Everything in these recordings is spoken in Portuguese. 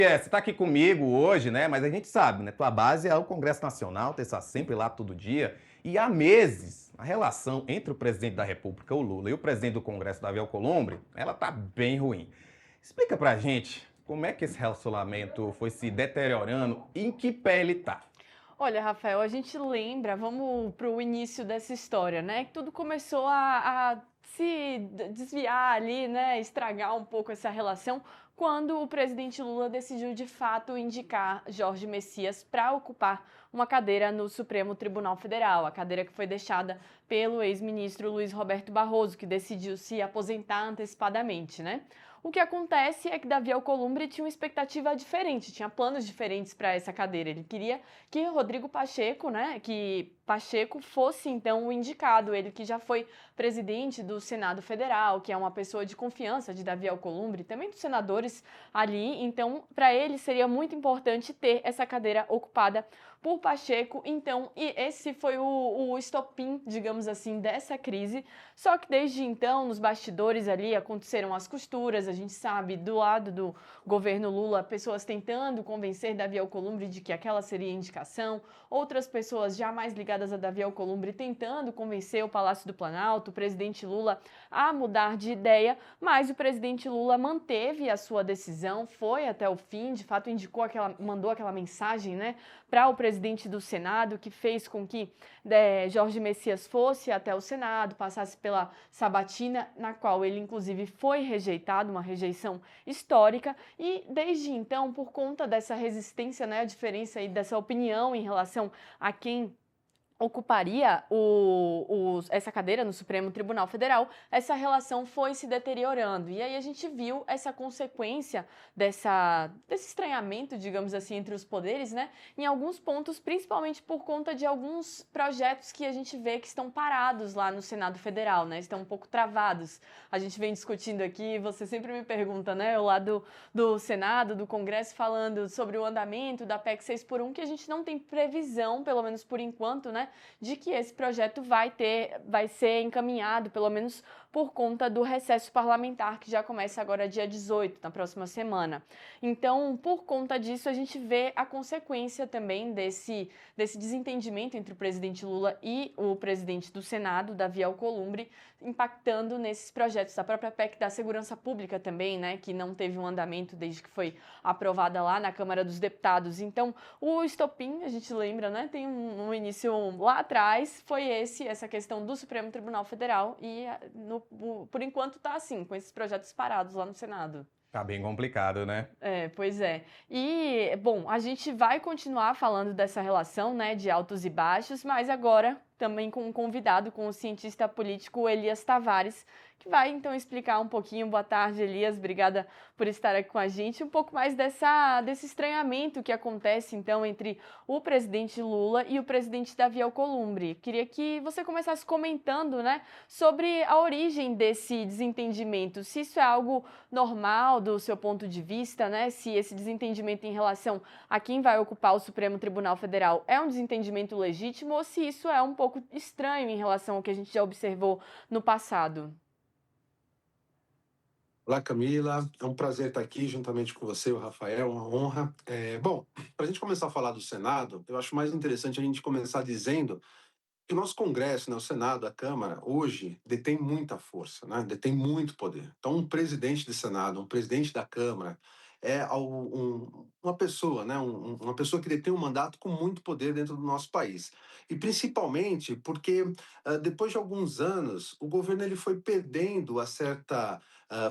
Você está aqui comigo hoje, né? Mas a gente sabe, né? Tua base é o Congresso Nacional, tu está sempre lá todo dia. E há meses, a relação entre o presidente da República, o Lula, e o presidente do Congresso, Davi Alcolumbre, ela tá bem ruim. Explica pra gente como é que esse relacionamento foi se deteriorando e em que pé ele tá. Olha, Rafael, a gente lembra, vamos para o início dessa história, né? Que tudo começou a se desviar ali, né? Estragar um pouco essa relação quando o presidente Lula decidiu de fato indicar Jorge Messias para ocupar uma cadeira no Supremo Tribunal Federal, a cadeira que foi deixada pelo ex-ministro Luiz Roberto Barroso, que decidiu se aposentar antecipadamente, né? O que acontece é que Davi Alcolumbre tinha uma expectativa diferente, tinha planos diferentes para essa cadeira. Ele queria que Rodrigo Pacheco, né, que Pacheco fosse então o indicado, ele que já foi presidente do Senado Federal, que é uma pessoa de confiança de Davi Alcolumbre, também dos senadores ali, então para ele seria muito importante ter essa cadeira ocupada por Pacheco, então, e esse foi o estopim, digamos assim, dessa crise, só que desde então, nos bastidores ali, aconteceram as costuras, a gente sabe, do lado do governo Lula, pessoas tentando convencer Davi Alcolumbre de que aquela seria a indicação, outras pessoas já mais ligadas a Davi Alcolumbre tentando convencer o Palácio do Planalto, o presidente Lula, a mudar de ideia, mas o presidente Lula manteve a sua decisão, foi até o fim, de fato mandou aquela mensagem, né, para o presidente do Senado, que fez com que Jorge Messias fosse até o Senado, passasse pela sabatina, na qual ele inclusive foi rejeitado, uma rejeição histórica, e desde então, por conta dessa resistência, né, a diferença aí dessa opinião em relação a quem ocuparia essa cadeira no Supremo Tribunal Federal, essa relação foi se deteriorando. E aí a gente viu essa consequência desse estranhamento, digamos assim, entre os poderes, né? Em alguns pontos, principalmente por conta de alguns projetos que a gente vê que estão parados lá no Senado Federal, né? Estão um pouco travados. A gente vem discutindo aqui, você sempre me pergunta, né? O lado do Senado, do Congresso, falando sobre o andamento da PEC 6 por 1, que a gente não tem previsão, pelo menos por enquanto, né, de que esse projeto vai ser encaminhado, pelo menos por conta do recesso parlamentar, que já começa agora dia 18, na próxima semana. Então, por conta disso, a gente vê a consequência também desse desentendimento entre o presidente Lula e o presidente do Senado, Davi Alcolumbre, impactando nesses projetos. A própria PEC da Segurança Pública também, né, que não teve um andamento desde que foi aprovada lá na Câmara dos Deputados. Então, o estopim, a gente lembra, né, tem um início lá atrás, foi essa questão do Supremo Tribunal Federal e, por enquanto, está assim, com esses projetos parados lá no Senado. Tá bem complicado, né? É, pois é. E, bom, a gente vai continuar falando dessa relação, né, de altos e baixos, mas agora também com um convidado, com o cientista político Elias Tavares, que vai então explicar um pouquinho. Boa tarde, Elias, obrigada por estar aqui com a gente, um pouco mais desse estranhamento que acontece então entre o presidente Lula e o presidente Davi Alcolumbre. Queria que você começasse comentando, né, sobre a origem desse desentendimento, se isso é algo normal do seu ponto de vista, né? Se esse desentendimento em relação a quem vai ocupar o Supremo Tribunal Federal é um desentendimento legítimo ou se isso é um pouco estranho em relação ao que a gente já observou no passado. Olá, Camila. É um prazer estar aqui juntamente com você, o Rafael, uma honra. Bom, para a gente começar a falar do Senado, eu acho mais interessante a gente começar dizendo que o nosso Congresso, né, o Senado, a Câmara, hoje detém muita força, né, detém muito poder. Então, um presidente do Senado, um presidente da Câmara, uma pessoa, né, uma pessoa que detém um mandato com muito poder dentro do nosso país. E principalmente porque, depois de alguns anos, o governo ele foi perdendo a certa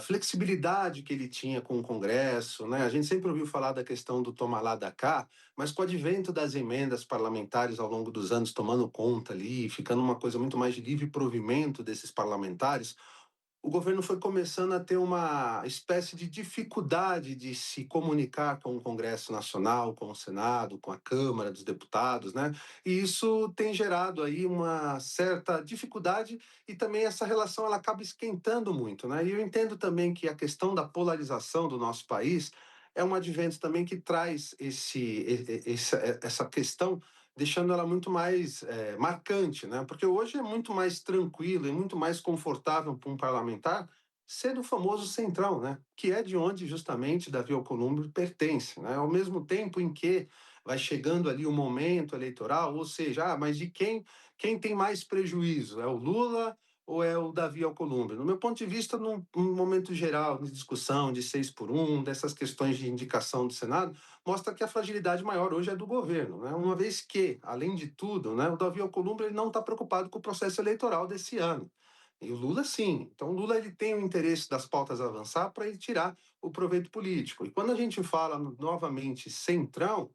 flexibilidade que ele tinha com o Congresso. Né? A gente sempre ouviu falar da questão do toma lá da cá, mas com o advento das emendas parlamentares ao longo dos anos tomando conta ali, ficando uma coisa muito mais de livre provimento desses parlamentares, o governo foi começando a ter uma espécie de dificuldade de se comunicar com o Congresso Nacional, com o Senado, com a Câmara dos Deputados, né? E isso tem gerado aí uma certa dificuldade e também essa relação ela acaba esquentando muito, né? E eu entendo também que a questão da polarização do nosso país é um advento também que traz essa questão deixando ela muito mais marcante, né? Porque hoje é muito mais tranquilo e muito mais confortável para um parlamentar ser do famoso Centrão, né? Que é de onde justamente Davi Alcolumbre pertence, né? Ao mesmo tempo em que vai chegando ali o momento eleitoral, ou seja, mas de quem tem mais prejuízo? É o Lula ou é o Davi Alcolumbre? No meu ponto de vista, num momento geral de discussão de 6 por 1, dessas questões de indicação do Senado, mostra que a fragilidade maior hoje é do governo, né? Uma vez que, além de tudo, né, o Davi Alcolumbre ele não está preocupado com o processo eleitoral desse ano. E o Lula, sim. Então, o Lula ele tem o interesse das pautas avançar para ele tirar o proveito político. E quando a gente fala novamente centrão,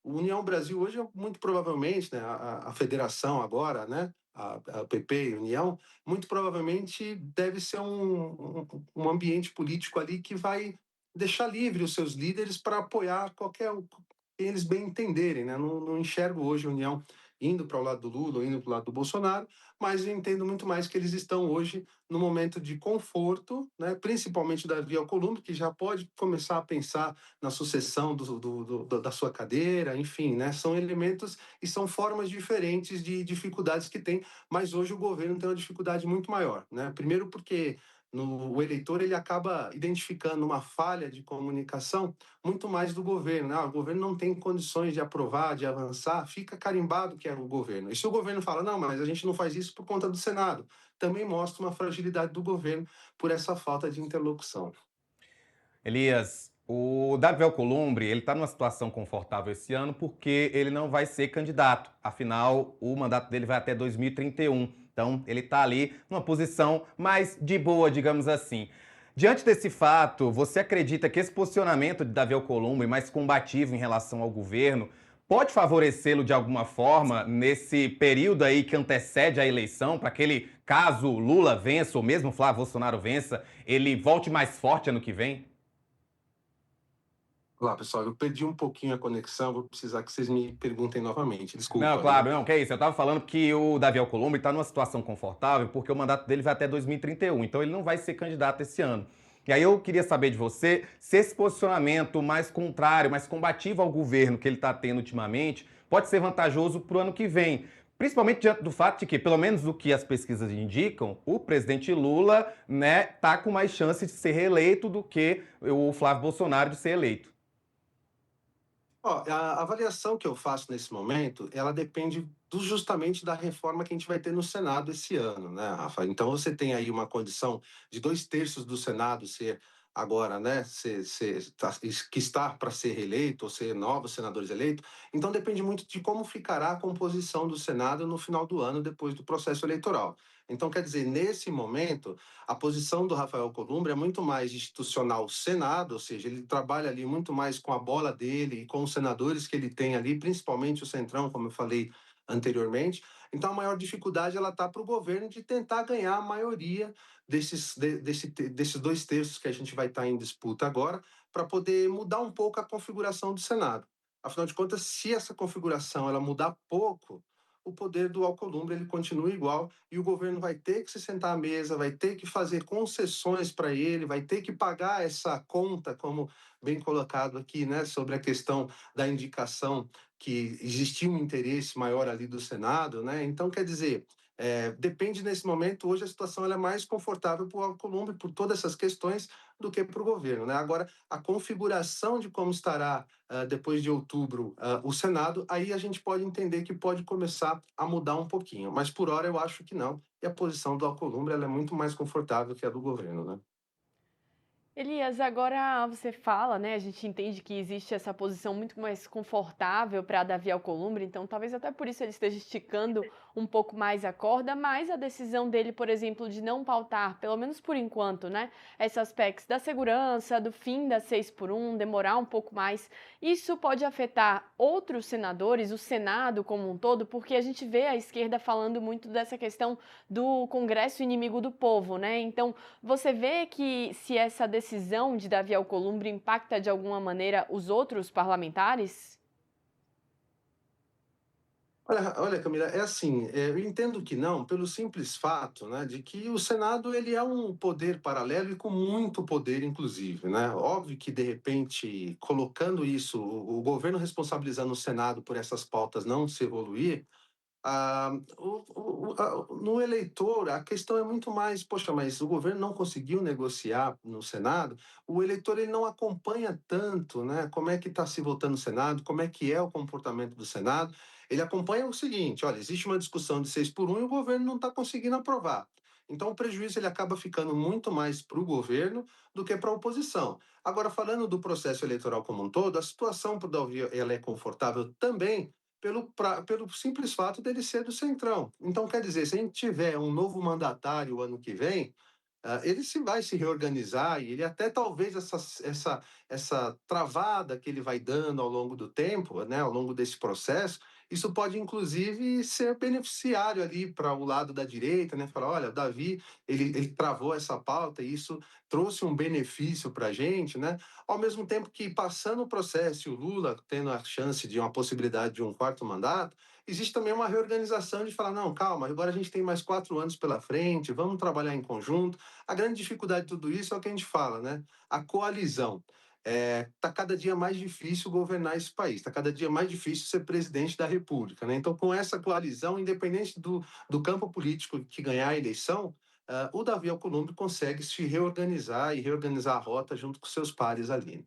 o União Brasil hoje, muito provavelmente, né, a federação agora, né, a PP e União, muito provavelmente deve ser um ambiente político ali que vai deixar livre os seus líderes para apoiar qualquer quem eles bem entenderem, né? Não enxergo hoje a União indo para o lado do Lula ou indo para o lado do Bolsonaro, mas eu entendo muito mais que eles estão hoje no momento de conforto, né? Principalmente da Davi Alcolumbre, que já pode começar a pensar na sucessão da sua cadeira, enfim, né? São elementos e são formas diferentes de dificuldades que tem, mas hoje o governo tem uma dificuldade muito maior, né? Primeiro porque o eleitor ele acaba identificando uma falha de comunicação muito mais do governo, né? O governo não tem condições de aprovar, de avançar, fica carimbado que é o governo. E se o governo fala, não, mas a gente não faz isso por conta do Senado, também mostra uma fragilidade do governo por essa falta de interlocução. Elias, o Davi Alcolumbre, ele está numa situação confortável esse ano porque ele não vai ser candidato. Afinal, o mandato dele vai até 2031. Então, ele está ali numa posição mais de boa, digamos assim. Diante desse fato, você acredita que esse posicionamento de Davi Alcolumbre, mais combativo em relação ao governo, pode favorecê-lo de alguma forma nesse período aí que antecede a eleição, para que ele, caso Lula vença ou mesmo Flávio Bolsonaro vença, ele volte mais forte ano que vem? Olá, pessoal, eu perdi um pouquinho a conexão, vou precisar que vocês me perguntem novamente, Não, desculpa, claro, viu? não, que é isso. Eu tava falando que o Davi Alcolumbre está numa situação confortável porque o mandato dele vai até 2031, então ele não vai ser candidato esse ano. E aí eu queria saber de você se esse posicionamento mais contrário, mais combativo ao governo que ele está tendo ultimamente, pode ser vantajoso para o ano que vem. Principalmente diante do fato de que, pelo menos do que as pesquisas indicam, o presidente Lula, né, tá com mais chance de ser reeleito do que o Flávio Bolsonaro de ser eleito. Ó, a avaliação que eu faço nesse momento, ela depende justamente da reforma que a gente vai ter no Senado esse ano, né, Rafa? Então você tem aí uma condição de 2/3 do Senado ser agora, né, que está para ser reeleito ou ser novos senadores eleitos. Então depende muito de como ficará a composição do Senado no final do ano, depois do processo eleitoral. Então, quer dizer, nesse momento, a posição do Rafael Columbre é muito mais institucional Senado, ou seja, ele trabalha ali muito mais com a bola dele e com os senadores que ele tem ali, principalmente o Centrão, como eu falei anteriormente. Então, a maior dificuldade ela está para o governo de tentar ganhar a maioria desses 2/3 que a gente vai estar em disputa agora, para poder mudar um pouco a configuração do Senado. Afinal de contas, se essa configuração ela mudar pouco, o poder do Alcolumbre ele continua igual e o governo vai ter que se sentar à mesa, vai ter que fazer concessões para ele, vai ter que pagar essa conta, como bem colocado aqui, né, sobre a questão da indicação que existia um interesse maior ali do Senado, né? Então, quer dizer, depende nesse momento, hoje a situação ela é mais confortável para o Alcolumbre por todas essas questões do que para o governo, né? Agora, a configuração de como estará depois de outubro o Senado, aí a gente pode entender que pode começar a mudar um pouquinho, mas por hora eu acho que não. E a posição do Alcolumbre ela é muito mais confortável que a do governo, né? Elias, agora você fala, né? A gente entende que existe essa posição muito mais confortável para Davi Alcolumbre, então talvez até por isso ele esteja esticando um pouco mais a corda, mas a decisão dele, por exemplo, de não pautar, pelo menos por enquanto, né? Essas PECs da segurança, do fim da 6 por 1, demorar um pouco mais, isso pode afetar outros senadores, o Senado como um todo, porque a gente vê a esquerda falando muito dessa questão do Congresso inimigo do povo, né? Então, você vê que se essa decisão de Davi Alcolumbre impacta de alguma maneira os outros parlamentares? Olha, Camila, é assim, eu entendo que não, pelo simples fato, né, de que o Senado ele é um poder paralelo e com muito poder, inclusive, né? Óbvio que de repente, colocando isso, o governo responsabilizando o Senado por essas pautas não se evoluir, No eleitor, a questão é muito mais, poxa, mas o governo não conseguiu negociar no Senado, o eleitor ele não acompanha tanto, né, como é que está se votando no Senado, como é que é o comportamento do Senado. Ele acompanha o seguinte: olha, existe uma discussão de 6 por 1 e o governo não está conseguindo aprovar. Então, o prejuízo ele acaba ficando muito mais para o governo do que para a oposição. Agora, falando do processo eleitoral como um todo, a situação para o Davi ela é confortável também pelo simples fato dele ser do Centrão. Então, quer dizer, se a gente tiver um novo mandatário o ano que vem, ele se vai se reorganizar e ele até talvez essa travada que ele vai dando ao longo do tempo, né, ao longo desse processo, isso pode inclusive ser beneficiário ali para o lado da direita, né? Falar, olha, o Davi ele travou essa pauta e isso trouxe um benefício para a gente, né? Ao mesmo tempo que passando o processo e o Lula tendo a chance de uma possibilidade de um quarto mandato, existe também uma reorganização de falar, não, calma, agora a gente tem mais 4 anos pela frente, vamos trabalhar em conjunto. A grande dificuldade de tudo isso é o que a gente fala, né? A coalizão. Está cada dia mais difícil governar esse país, está cada dia mais difícil ser presidente da República. Né? Então, com essa coalizão, independente do campo político que ganhar a eleição, o Davi Alcolumbre consegue se reorganizar e reorganizar a rota junto com seus pares ali.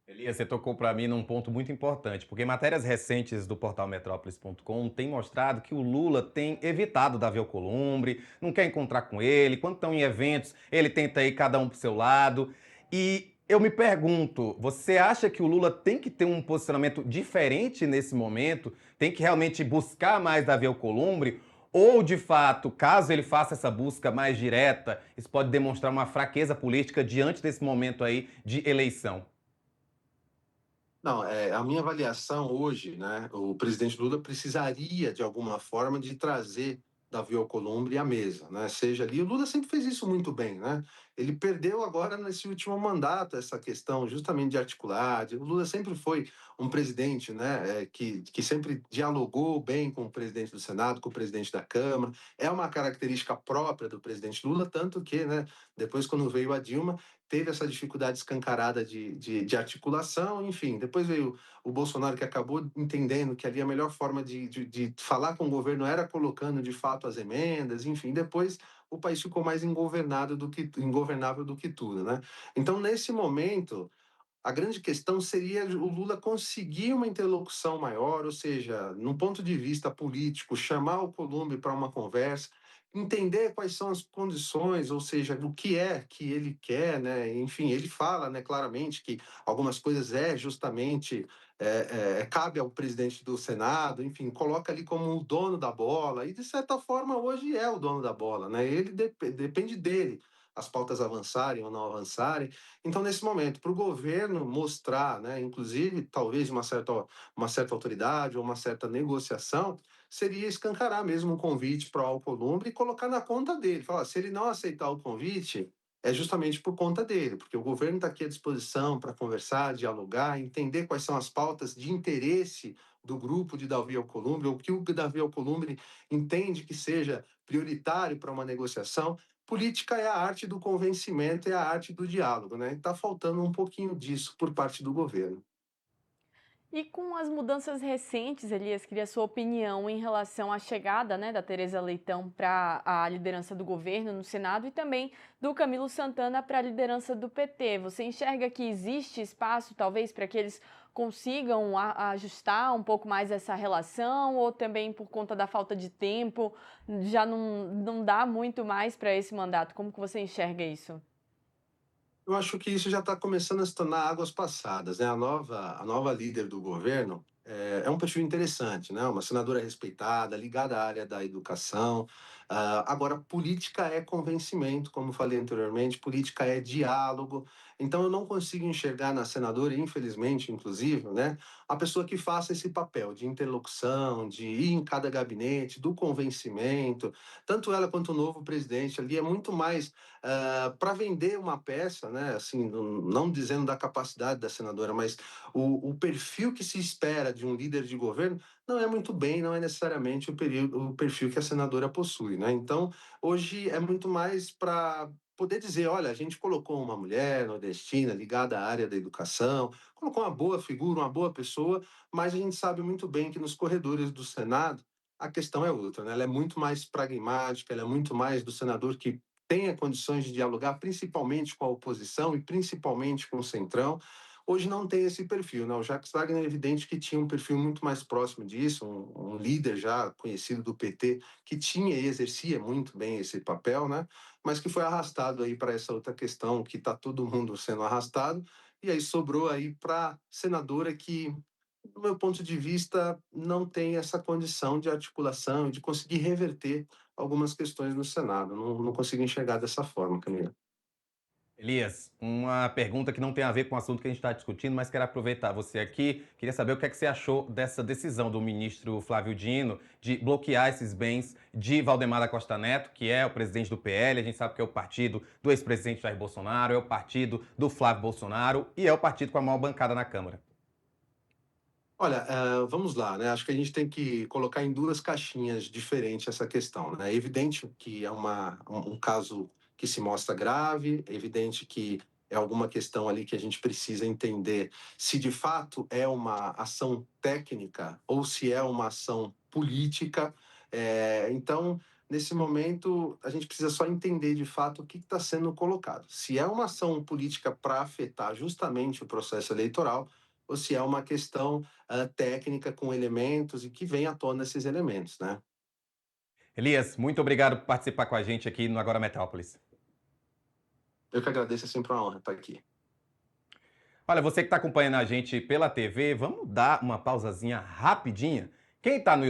Elias, você tocou para mim num ponto muito importante, porque matérias recentes do portal Metrópolis.com têm mostrado que o Lula tem evitado Davi Alcolumbre, não quer encontrar com ele, quando estão em eventos, ele tenta ir cada um para o seu lado. E eu me pergunto, você acha que o Lula tem que ter um posicionamento diferente nesse momento? Tem que realmente buscar mais Davi Alcolumbre? Ou, de fato, caso ele faça essa busca mais direta, isso pode demonstrar uma fraqueza política diante desse momento aí de eleição? Não, a minha avaliação hoje, né, o presidente Lula precisaria, de alguma forma, de trazer Davi Alcolumbre à mesa, né, seja ali, o Lula sempre fez isso muito bem, né, ele perdeu agora nesse último mandato essa questão justamente de articular, o Lula sempre foi um presidente, né, que sempre dialogou bem com o presidente do Senado, com o presidente da Câmara, é uma característica própria do presidente Lula, tanto que, né, depois quando veio a Dilma, teve essa dificuldade escancarada de articulação, enfim. Depois veio o Bolsonaro, que acabou entendendo que ali a melhor forma de falar com o governo era colocando de fato as emendas, enfim. Depois o país ficou mais ingovernável do que tudo, né? Então, nesse momento, a grande questão seria o Lula conseguir uma interlocução maior, ou seja, num ponto de vista político, chamar o Columbre para uma conversa, entender quais são as condições, ou seja, o que é que ele quer, né? Enfim, ele fala, né, claramente que algumas coisas justamente cabe ao presidente do Senado, enfim, coloca ali como o dono da bola e de certa forma hoje é o dono da bola, né? Ele depende dele as pautas avançarem ou não avançarem. Então, nesse momento, para o governo mostrar, né, inclusive, talvez uma certa autoridade ou uma certa negociação, seria escancarar mesmo um convite para o Alcolumbre e colocar na conta dele. Falar, se ele não aceitar o convite, é justamente por conta dele, porque o governo está aqui à disposição para conversar, dialogar, entender quais são as pautas de interesse do grupo de Davi Alcolumbre, ou o que o Davi Alcolumbre entende que seja prioritário para uma negociação. Política é a arte do convencimento, é a arte do diálogo, né? Está faltando um pouquinho disso por parte do governo. E com as mudanças recentes, Elias, queria a sua opinião em relação à chegada, né, da Tereza Leitão para a liderança do governo no Senado e também do Camilo Santana para a liderança do PT. Você enxerga que existe espaço, talvez, para que eles consigam ajustar um pouco mais essa relação ou também por conta da falta de tempo já não dá muito mais para esse mandato? Como que você enxerga isso? Eu acho que isso já está começando a se tornar águas passadas, né? A nova líder do governo é um perfil interessante, né? Uma senadora respeitada, ligada à área da educação. Agora, política é convencimento, como falei anteriormente, política é diálogo. Então, eu não consigo enxergar na senadora, infelizmente, inclusive, né? A pessoa que faça esse papel de interlocução, de ir em cada gabinete, do convencimento. Tanto ela quanto o novo presidente ali é muito mais para vender uma peça, né, assim, não dizendo da capacidade da senadora, mas o perfil que se espera de um líder de governo não é muito bem, não é necessariamente o perfil que a senadora possui, né? Então, hoje é muito mais para poder dizer, olha, a gente colocou uma mulher nordestina ligada à área da educação, colocou uma boa figura, uma boa pessoa, mas a gente sabe muito bem que nos corredores do Senado a questão é outra, né? Ela é muito mais pragmática, ela é muito mais do senador que tenha condições de dialogar, principalmente com a oposição e principalmente com o Centrão. Hoje não tem esse perfil, né? O Jacques Wagner é evidente que tinha um perfil muito mais próximo disso, um líder já conhecido do PT, que tinha e exercia muito bem esse papel, né? Mas que foi arrastado aí para essa outra questão, que está todo mundo sendo arrastado, e aí sobrou aí para senadora que, do meu ponto de vista, não tem essa condição de articulação e de conseguir reverter algumas questões no Senado. Não consigo enxergar dessa forma, Camila. Elias, uma pergunta que não tem a ver com o assunto que a gente está discutindo, mas quero aproveitar você aqui. Queria saber o que é que você achou dessa decisão do ministro Flávio Dino de bloquear esses bens de Valdemar da Costa Neto, que é o presidente do PL. A gente sabe que é o partido do ex-presidente Jair Bolsonaro, é o partido do Flávio Bolsonaro e é o partido com a maior bancada na Câmara. Olha, vamos lá, né? Acho que a gente tem que colocar em duas caixinhas diferentes essa questão, né? É evidente que é um caso que se mostra grave, é evidente que é alguma questão ali que a gente precisa entender se de fato é uma ação técnica ou se é uma ação política. Então, nesse momento, a gente precisa só entender de fato o que está sendo colocado. Se é uma ação política para afetar justamente o processo eleitoral, ou se é uma questão técnica com elementos e que vem à tona esses elementos, né? Elias, muito obrigado por participar com a gente aqui no Agora Metrópolis. Eu que agradeço, é sempre uma honra estar aqui. Olha, você que está acompanhando a gente pela TV, vamos dar uma pausazinha rapidinha. Quem está no